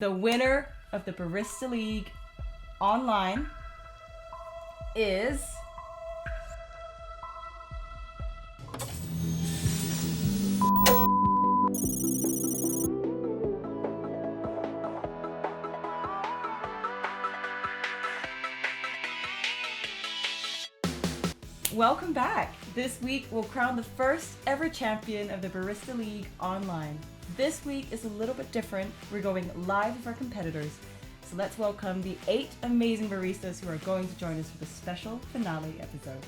The winner of the Barista League online is... Welcome back! This week we'll crown the first ever champion of the Barista League online. This week is a little bit different. We're going live with our competitors. So let's welcome the 8 amazing baristas who are going to join us for the special finale episode.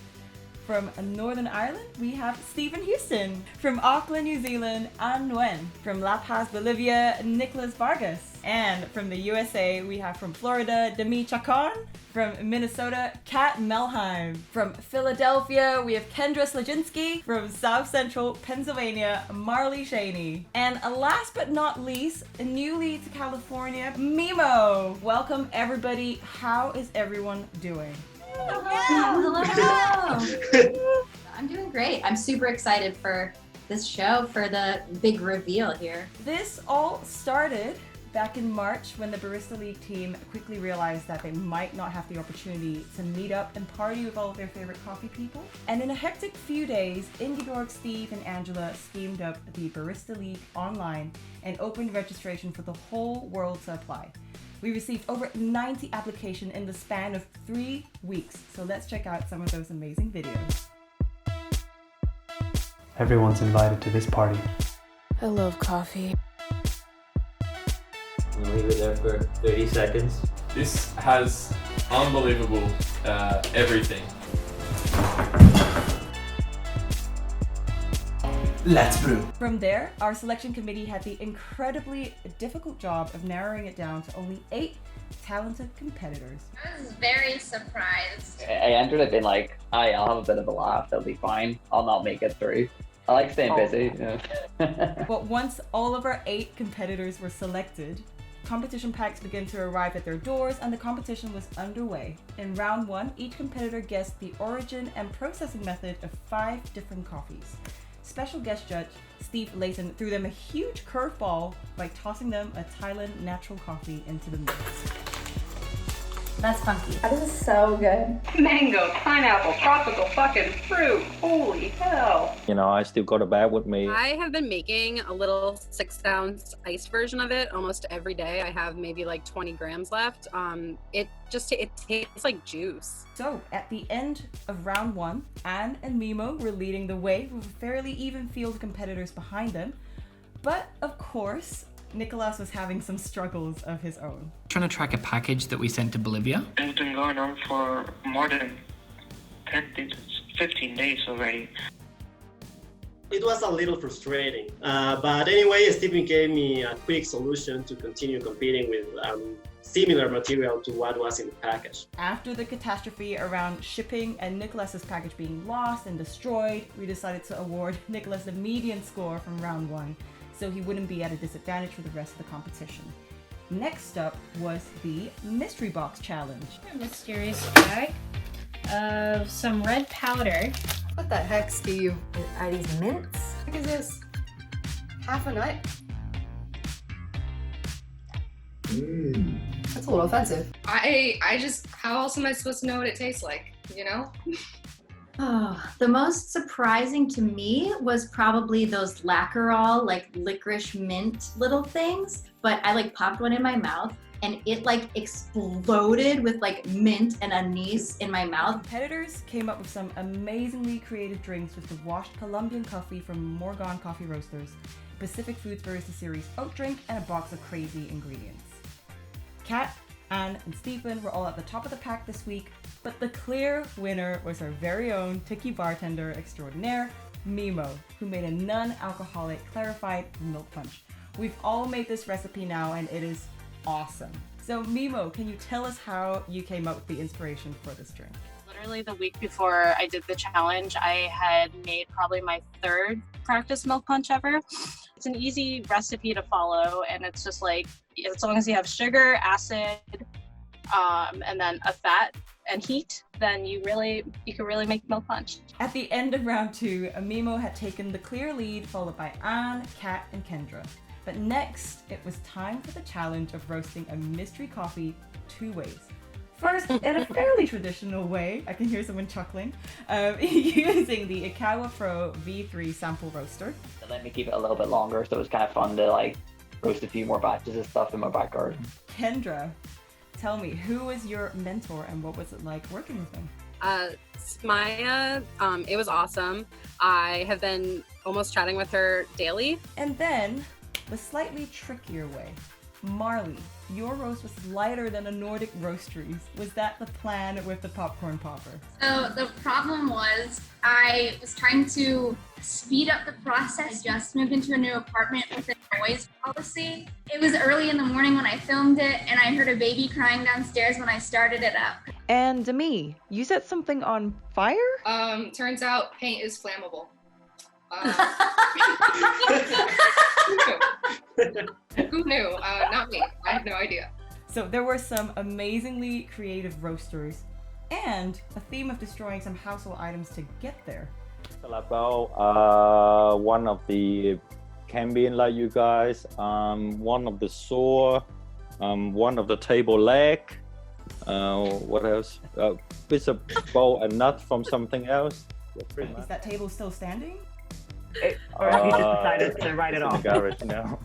From Northern Ireland, we have Stephen Houston. From Auckland, New Zealand, Anne Nguyen. From La Paz, Bolivia, Nicholas Vargas. And from the USA, we have from Florida, Demi Chacon. From Minnesota, Kat Melheim. From Philadelphia, we have Kendra Lijinsky. From South Central Pennsylvania, Marley Shaney. And last but not least, newly to California, Mimo. Welcome everybody. How is everyone doing? Hello. I'm doing great. I'm super excited for this show, for the big reveal here. This all started back in March when the Barista League team quickly realized that they might not have the opportunity to meet up and party with all of their favorite coffee people. And in a hectic few days, Ingibjörg, Steve, and Angela schemed up the Barista League online and opened registration for the whole world to apply. We received over 90 applications in the span of 3 weeks. So let's check out some of those amazing videos. Everyone's invited to this party. I love coffee. Leave it there for 30 seconds. This has unbelievable everything. Let's brew. From there, our selection committee had the incredibly difficult job of narrowing it down to only 8 talented competitors. I was very surprised. I entered it being like, I'll have a bit of a laugh, that'll be fine. I'll not make it through. I like staying busy. But once all of our 8 competitors were selected, competition packs began to arrive at their doors and the competition was underway. In round 1, each competitor guessed the origin and processing method of 5 different coffees. Special guest judge Steve Layton threw them a huge curveball by tossing them a Thailand natural coffee into the mix. That's funky. This is so good. Mango, pineapple, tropical fucking fruit. Holy hell. You know, I still go to bed with me. I have been making a little 6-ounce ice version of it almost every day. I have maybe like 20 grams left. It tastes like juice. So at the end of round 1, Anne and Mimo were leading the way with a fairly even field of competitors behind them. But of course, Nicholas was having some struggles of his own. Trying to track a package that we sent to Bolivia. It's been going on for more than 15 days already. It was a little frustrating, but anyway, Stephen gave me a quick solution to continue competing with similar material to what was in the package. After the catastrophe around shipping and Nicholas's package being lost and destroyed, we decided to award Nicholas the median score from round 1, so he wouldn't be at a disadvantage for the rest of the competition. Next up was the Mystery Box Challenge. A mysterious bag of some red powder. What the heck, Steve? Are these mints? What is this? Half a nut? That's a little offensive. I just, how else am I supposed to know what it tastes like, you know? Oh, the most surprising to me was probably those Lacquerol, like licorice mint little things. But I like popped one in my mouth and it like exploded with like mint and anise in my mouth. Competitors came up with some amazingly creative drinks with the washed Colombian coffee from Morgan Coffee Roasters, Pacific Foods Barista Series oat drink, and a box of crazy ingredients. Kat, Anne, and Stephen were all at the top of the pack this week, but the clear winner was our very own tiki bartender extraordinaire, Mimo, who made a non-alcoholic clarified milk punch. We've all made this recipe now and it is awesome. So Mimo, can you tell us how you came up with the inspiration for this drink? Literally the week before I did the challenge, I had made probably my 3rd practice milk punch ever. It's an easy recipe to follow and it's just like, as long as you have sugar, acid, and then a fat and heat, then you can really make milk punch. At the end of round 2, Mimo had taken the clear lead, followed by Anne, Kat, and Kendra. But next, it was time for the challenge of roasting a mystery coffee 2 ways. First, in a fairly traditional way, I can hear someone chuckling, using the Ikawa Pro V3 sample roaster. It let me keep it a little bit longer, so it was kind of fun to like roast a few more batches of stuff in my back garden. Kendra, tell me, who was your mentor and what was it like working with them? Smaya, it was awesome. I have been almost chatting with her daily. And then, the slightly trickier way. Marley, your roast was lighter than a Nordic roastery's. Was that the plan with the popcorn popper? So the problem was I was trying to speed up the process. I just moved into a new apartment with a noise policy. It was early in the morning when I filmed it, and I heard a baby crying downstairs when I started it up. And Demi, you set something on fire? Turns out paint is flammable. Who knew? Not me. I had no idea. So there were some amazingly creative roasters and a theme of destroying some household items to get there. About one of the campaign like you guys, one of the saw, one of the table leg, what else? Bits of bowl and nut from something else. Yeah, is that table still standing? Or have you just decided to write it off? Garage now.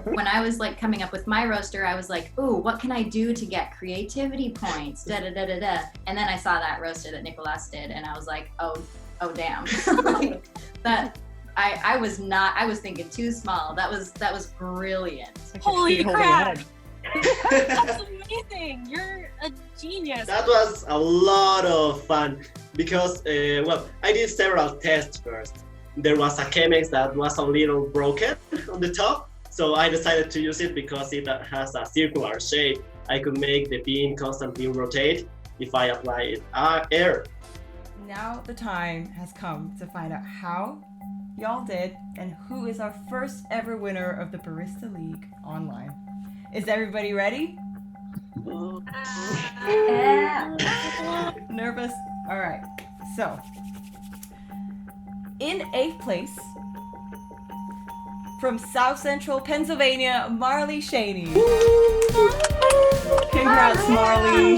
When I was like coming up with my roaster, I was like, ooh, what can I do to get creativity points? Da da da da da. And then I saw that roaster that Nicolas did, and I was like, oh damn. Like, that I was thinking too small. That was brilliant. Holy crap! That's amazing. You're a genius. That was a lot of fun because I did several tests first. There was a Chemex that was a little broken on the top, so I decided to use it because it has a circular shape. I could make the bean constantly rotate if I apply it air. Now the time has come to find out how y'all did and who is our first ever winner of the Barista League online. Is everybody ready? Yeah. Nervous? All right. So, in 8th place, from South Central Pennsylvania, Marley Shaney. Congrats, Marley.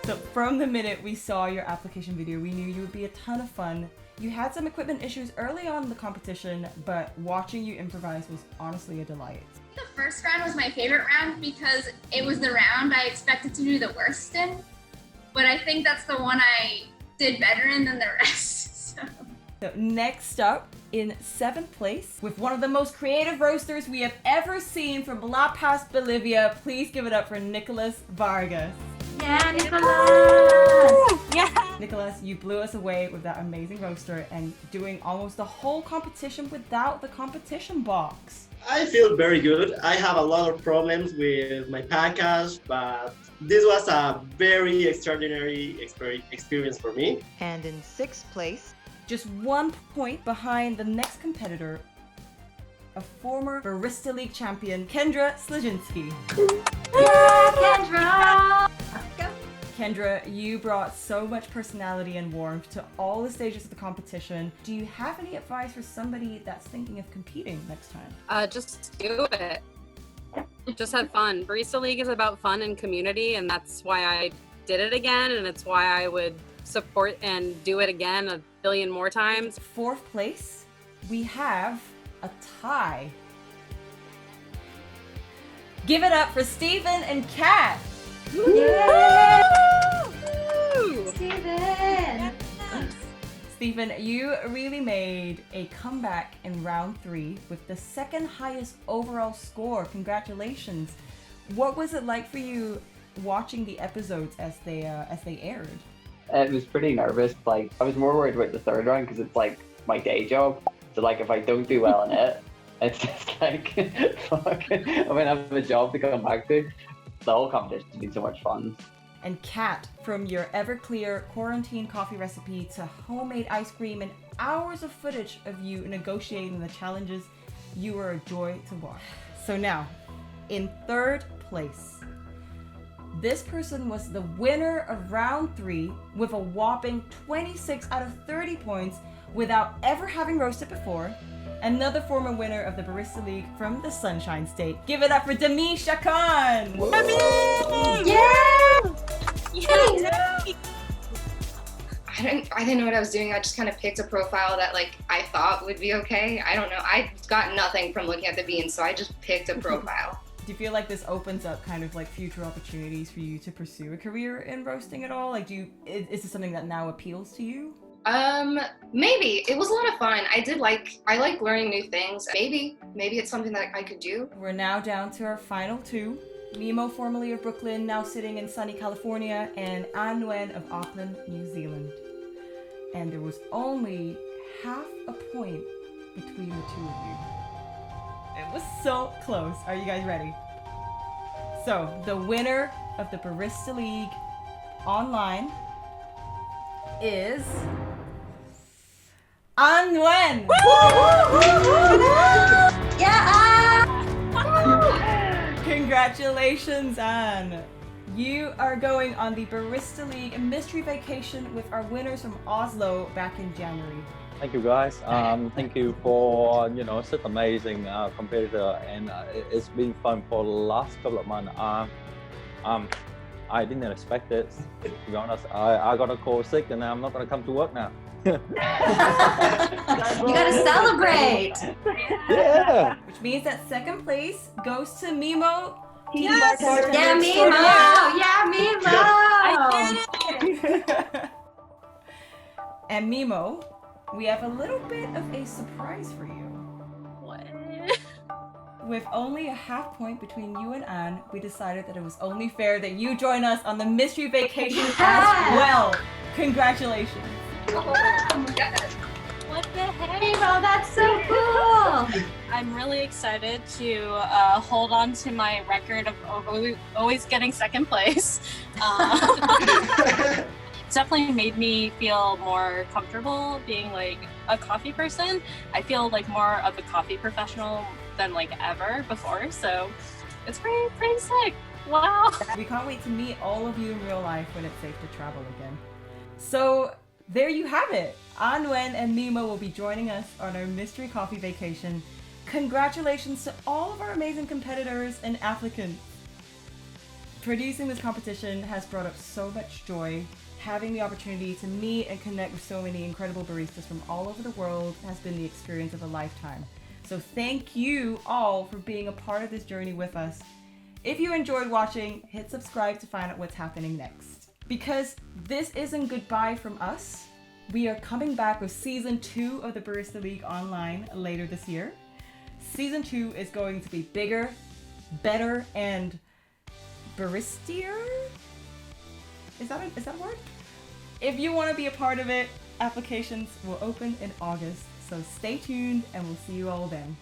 So from the minute we saw your application video, we knew you would be a ton of fun. You had some equipment issues early on in the competition, but watching you improvise was honestly a delight. The first round was my favorite round because it was the round I expected to do the worst in, but I think that's the one I did better in than the rest. So next up, in 7th place, with one of the most creative roasters we have ever seen from La Paz, Bolivia, please give it up for Nicolas Vargas. Yeah, Nicolas! Yeah! Nicolas, you blew us away with that amazing roaster and doing almost the whole competition without the competition box. I feel very good. I have a lot of problems with my package, but this was a very extraordinary experience for me. And in 6th place, just 1 point behind the next competitor, a former Barista League champion, Kendra Lijinsky. Yeah, Kendra! Kendra, you brought so much personality and warmth to all the stages of the competition. Do you have any advice for somebody that's thinking of competing next time? Just do it. Just have fun. Barista League is about fun and community, and that's why I did it again, and it's why I would support and do it again a billion more times. 4th place, we have a tie. Give it up for Stephen and Kat. Yay! Stephen! Stephen, you really made a comeback in round 3 with the 2nd highest overall score. Congratulations. What was it like for you watching the episodes as they aired? It was pretty nervous. Like, I was more worried about the 3rd round because it's like my day job. So like, if I don't do well in it, it's just like, fuck, I'm gonna have a job to come back to. The whole competition has been so much fun. And Kat, from your Everclear quarantine coffee recipe to homemade ice cream and hours of footage of you negotiating the challenges, you were a joy to watch. So now, in 3rd place, this person was the winner of round 3 with a whopping 26 out of 30 points without ever having roasted before. another former winner of the Barista League from the Sunshine State. Give it up for Demi Chacon! Yeah! I didn't know what I was doing. I just kind of picked a profile that like I thought would be okay. I don't know. I got nothing from looking at the beans, so I just picked a profile. Do you feel like this opens up kind of like future opportunities for you to pursue a career in roasting at all? Like, is this something that now appeals to you? Maybe. It was a lot of fun. I like learning new things. Maybe it's something that I could do. We're now down to our final two. Mimo, formerly of Brooklyn, now sitting in sunny California, and An Nguyen of Auckland, New Zealand. And there was only half a point between the two of you. It was so close. Are you guys ready? So, the winner of the Barista League online is An Nguyen. Yeah! Congratulations, Anne. You are going on the Barista League Mystery Vacation with our winners from Oslo back in January. Thank you guys. Thank you for such amazing competitor, and it's been fun for the last couple of months. I didn't expect it. To be honest, I got a call sick, and I'm not gonna come to work now. You gotta celebrate. Yeah. Which means that second place goes to Mimo. Yes. Yeah, Mimo. Yeah, Mimo. I did it. And Mimo, we have a little bit of a surprise for you. What? With only a half point between you and Anne, we decided that it was only fair that you join us on the mystery vacation as well. Congratulations. Oh my god. What the heck? Mimo, that's so cool. I'm really excited to hold on to my record of always getting second place. It's definitely made me feel more comfortable being like a coffee person. I feel like more of a coffee professional than like ever before, so it's pretty sick. Wow. We can't wait to meet all of you in real life when it's safe to travel again. So there you have it. An Nguyen and Mimo will be joining us on our mystery coffee vacation. Congratulations to all of our amazing competitors and applicants. Producing this competition has brought up so much joy. Having the opportunity to meet and connect with so many incredible baristas from all over the world has been the experience of a lifetime. So thank you all for being a part of this journey with us. If you enjoyed watching, hit subscribe to find out what's happening next. Because this isn't goodbye from us. We are coming back with Season 2 of the Barista League online later this year. Season 2 is going to be bigger, better, and baristier? Is that a word? If you want to be a part of it, applications will open in August. So stay tuned and we'll see you all then.